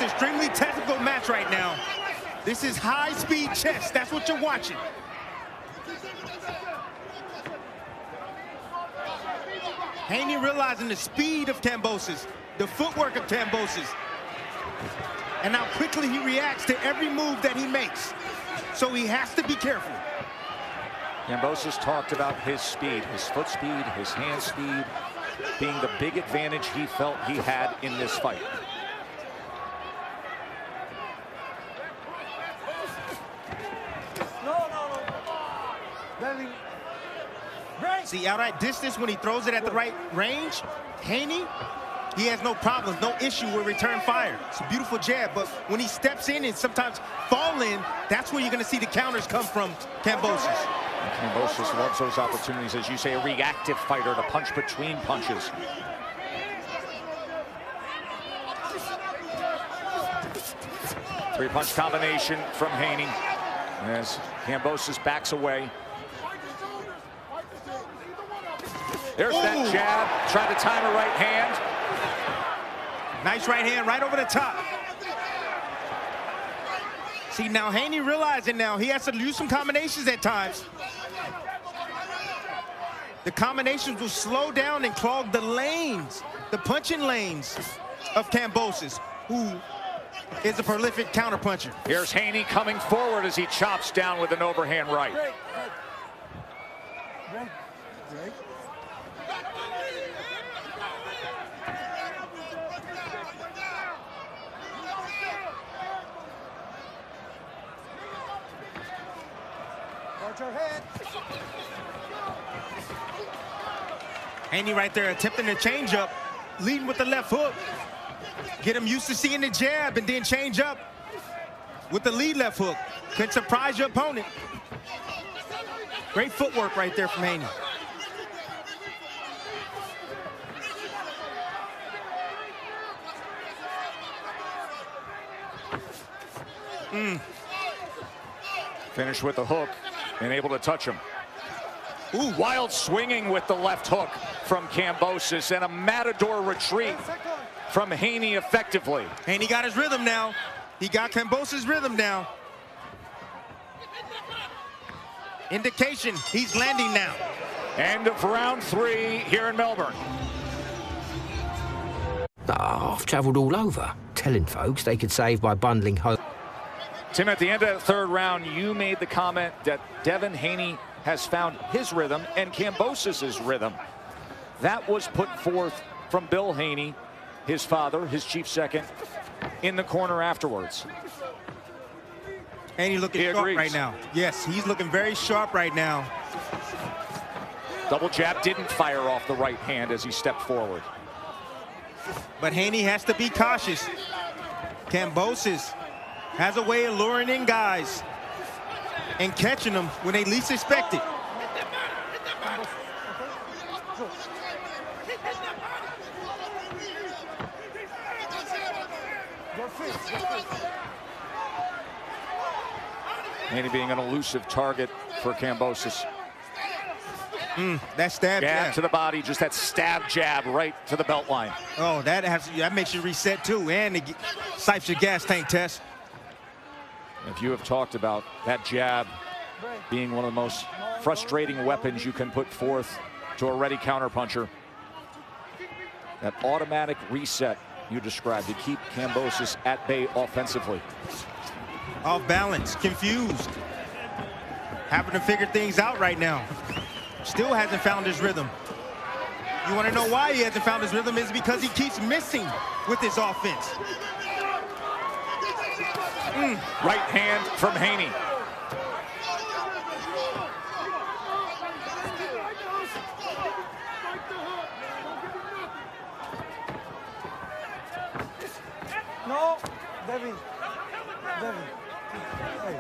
extremely technical match right now. This is high-speed chess. That's what you're watching. Haney realizing the speed of Kambosos, the footwork of Kambosos, and how quickly he reacts to every move that he makes. So he has to be careful. Kambosos talked about his speed, his foot speed, his hand speed, being the big advantage he felt he had in this fight. See, out at distance when he throws it at the right range, Haney, he has no problems, no issue with return fire. It's a beautiful jab, but when he steps in and sometimes fall in, that's where you're going to see the counters come from Kambosos. Kambosos loves those opportunities, as you say, a reactive fighter to punch between punches. Three-punch combination from Haney as Kambosos backs away. There's that jab, trying to time a right hand. Nice right hand right over the top. See, now Haney realizing now he has to use some combinations at times. The combinations will slow down and clog the lanes, the punching lanes of Kambosos, who is a prolific counterpuncher. Here's Haney coming forward as he chops down with an overhand right. Haney right there attempting to change up, leading with the left hook. Get him used to seeing the jab and then change up with the lead left hook. Can surprise your opponent. Great footwork right there from Haney. Finish with the hook and able to touch him. Ooh, wild swinging with the left hook from Kambosos, and a matador retreat from Haney effectively. Haney got his rhythm now. He got Kambosos' rhythm now. Indication he's landing now. End of round 3 here in Melbourne. I've travelled all over, telling folks they could save by bundling home. Tim, at the end of the 3rd round, you made the comment that Devin Haney has found his rhythm and Kambosos' rhythm. That was put forth from Bill Haney, his father, his chief second, in the corner afterwards. Haney looking sharp right now. Yes, he's looking very sharp right now. Double jab didn't fire off the right hand as he stepped forward. But Haney has to be cautious. Kambosos has a way of luring in guys and catching them when they least expect it. Haney being an elusive target for Kambosos. That stab jab to the body, just that stab jab right to the belt line. Oh, that makes you reset too, and it sipes your gas tank, Tess. If you have talked about that jab being one of the most frustrating weapons you can put forth to a ready counterpuncher, that automatic reset you described to keep Kambosos at bay offensively. Off balance, confused, having to figure things out right now. Still hasn't found his rhythm. You want to know why he hasn't found his rhythm? Is because he keeps missing with his offense. Right hand from Haney. No, Devin. Devin. Hey.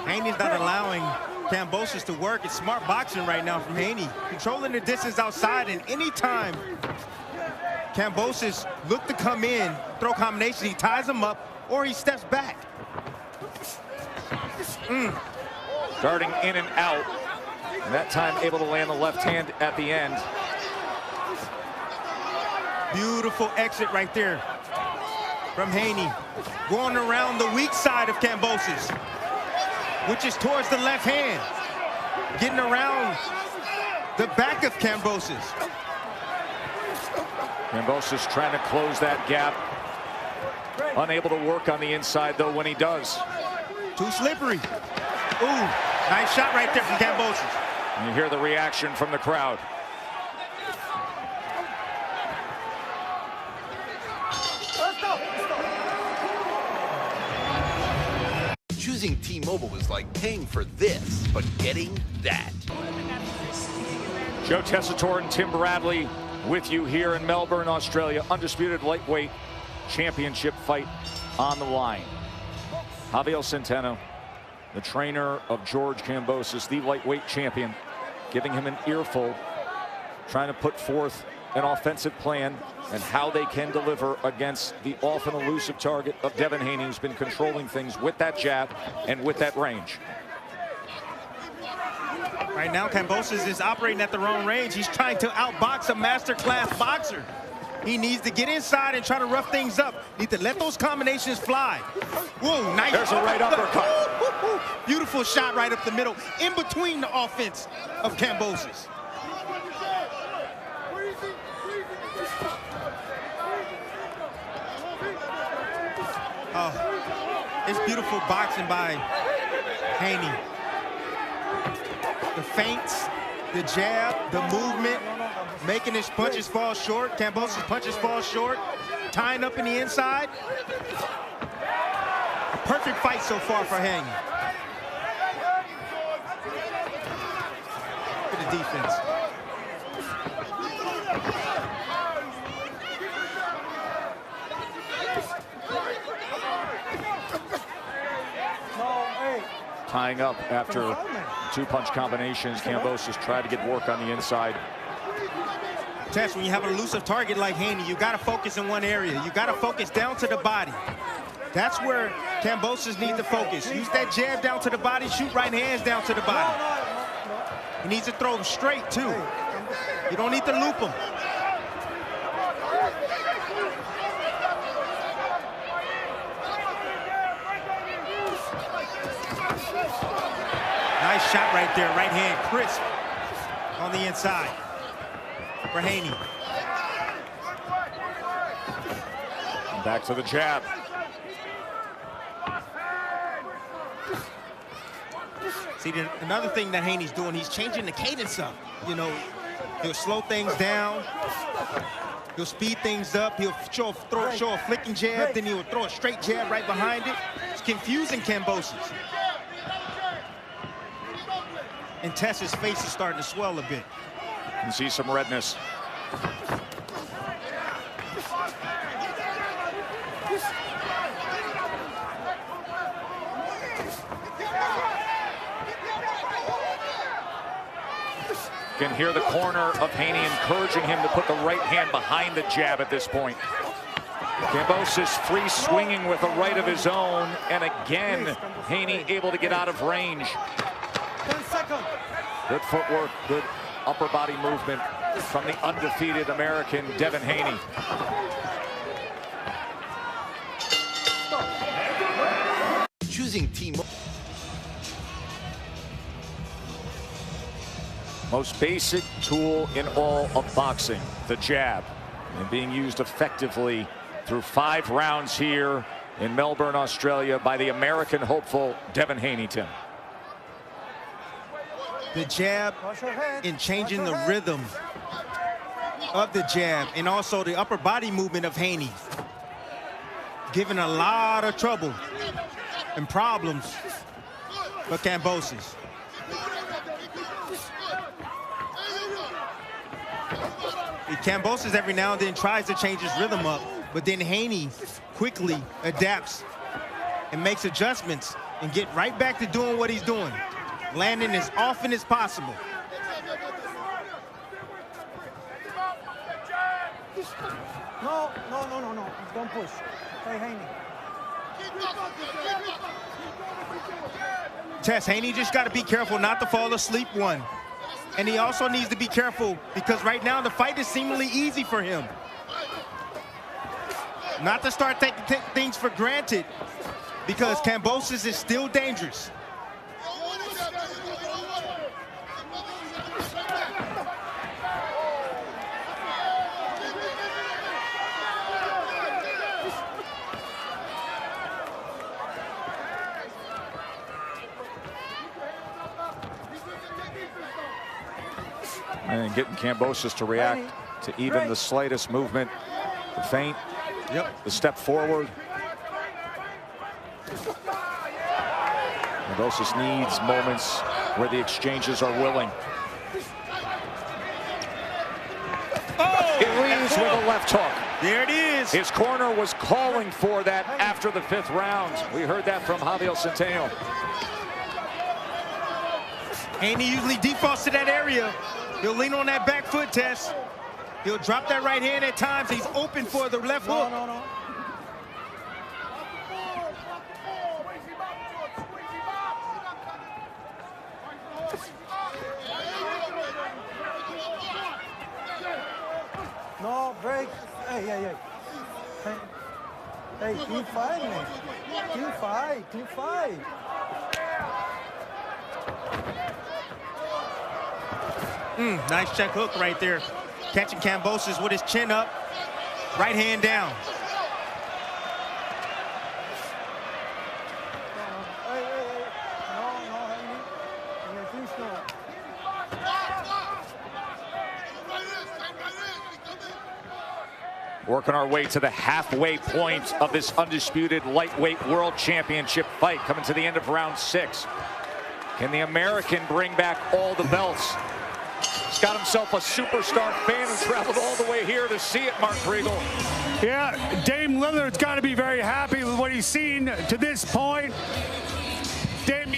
Haney's not allowing Kambosos to work. It's smart boxing right now from Haney. Controlling the distance outside, and anytime Kambosos look to come in, throw combinations, he ties him up or he steps back. darting in and out. And that time able to land the left hand at the end. Beautiful exit right there from Haney. Going around the weak side of Kambosos, which is towards the left hand. Getting around the back of Kambosos. Kambosos trying to close that gap. Unable to work on the inside, though, when he does. Too slippery. Ooh, nice shot right there from Kambosos. And you hear the reaction from the crowd. Choosing T-Mobile is like paying for this, but getting that. Joe Tessitore and Tim Bradley with you here in Melbourne, Australia. Undisputed lightweight championship fight on the line. Javier Centeno, the trainer of George Kambosos, the lightweight champion, giving him an earful, trying to put forth an offensive plan and how they can deliver against the often elusive target of Devin Haney, who's been controlling things with that jab and with that range. Right now, Kambosos is operating at the wrong range. He's trying to outbox a masterclass boxer. He needs to get inside and try to rough things up. Need to let those combinations fly. Whoa, nice. There's a right uppercut. Beautiful shot right up the middle, in between the offense of Kambosos. Oh, it's beautiful boxing by Haney. The feints, the jab, the movement, making his punches fall short. Kambosos' punches fall short, tying up in the inside. A perfect fight so far for Haney. Look at the defense. Tying up after two-punch combinations. Kambosos tried to get work on the inside. Tess, when you have an elusive target like Haney, you got to focus in one area. You got to focus down to the body. That's where Kambosos needs to focus. Use that jab down to the body, shoot right hands down to the body. He needs to throw them straight, too. You don't need to loop them. Nice shot right there, right hand, crisp on the inside for Haney. Back to the jab. See, another thing that Haney's doing, he's changing the cadence up. You know, he'll slow things down. He'll speed things up. He'll show a flicking jab, then he'll throw a straight jab right behind it. It's confusing Kambosos. And Tess's face is starting to swell a bit. You can see some redness. You can hear the corner of Haney encouraging him to put the right hand behind the jab at this point. Kambosos free swinging with a right of his own, and again Haney able to get out of range. 10 seconds. Good footwork, good upper body movement from the undefeated American Devin Haney. Choosing T-Mobile. Most basic tool in all of boxing, the jab, and being used effectively through 5 rounds here in Melbourne, Australia by the American hopeful Devin Haney. Tim. The jab and changing the rhythm of the jab, and also the upper body movement of Haney. Giving a lot of trouble and problems for Kambosos. Kambosos every now and then tries to change his rhythm up, but then Haney quickly adapts and makes adjustments and get right back to doing what he's doing, landing as often as possible. No. Don't push. Hey, Haney. Tess, Haney just got to be careful not to fall asleep, one. And he also needs to be careful because right now the fight is seemingly easy for him. Not to start taking things for granted because Kambosos is still dangerous. And getting Kambosos to react to even the slightest movement, the feint, the step forward. Kambosos needs moments where the exchanges are willing. Oh! It leads with a left hook. There it is. His corner was calling for that after the 5th round. We heard that from Javier Centeno. Haney usually defaults to that area. He'll lean on that back foot, Tess. He'll drop that right hand at times. He's open for the left hook. No. No, break. Hey. Hey, team fight, man. Team fight. Nice check hook right there. Catching Kambosos with his chin up. Right hand down. Hey. No, Haney. Please no. Working our way to the halfway point of this undisputed lightweight world championship fight, coming to the end of round 6. Can the American bring back all the belts? He's got himself a superstar fan who traveled all the way here to see it, Mark Kriegel. Yeah, Dame Lillard's got to be very happy with what he's seen to this point. Dame